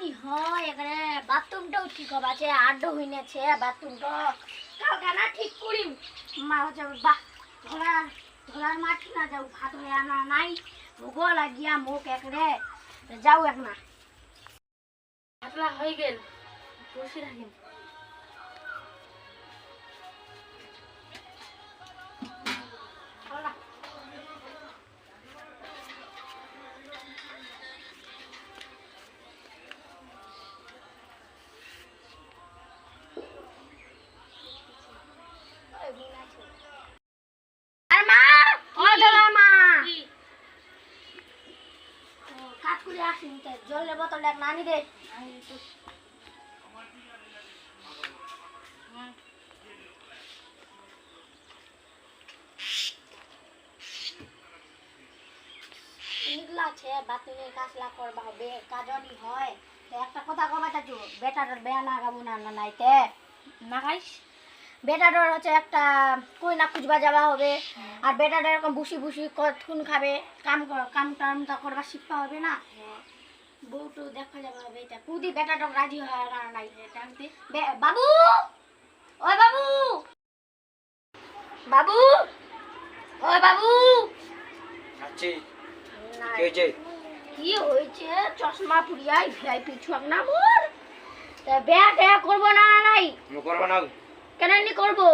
জানি হয় এখানে বাথরুমটাও ঠিক হবে আছে আড্ডা হইনেছে বাথরুমটা কালকে না ঠিক করি মা হচ্ছে বাহ ধরার মাটি না যাও ভাত হয়ে আনা নাই ভোগ লাগিয়া মুখ একরে যাও এক না ভাতলা হয়ে গেল বসে রাখেন জলের বোতল এক নানি দে বাথরুমের কাজলা করবা হবে কাজনি হয় একটা কথা কবা চাচু বেটাটার বেয়া লাগাবো না নাইতে না খাইস বেটাটার হচ্ছে একটা কই না খুঁজবা যাওয়া হবে আর বেটাটা এরকম বুসি বুসি কতক্ষণ খাবে কাম টামটা করবা শিখতে হবে না বউটু দেখা যাবে হবে এটা কুদি বেটাটা রাজি হয় না নাই টানতে বাবু ওই বাবু বাবু ওই বাবু আচ্ছা কি হয়েছে কি হয়েছে চশমা পুরিয়াই ভিআইপি ছক না মোর তা বেয়া করবো না নাই করবো না কেন নি করবো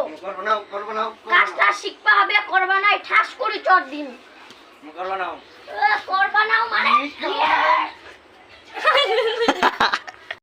করবো না কাজটা শিখবা হবে করবা নাই ঠাস করে চট দিন করবো না করবা না মানে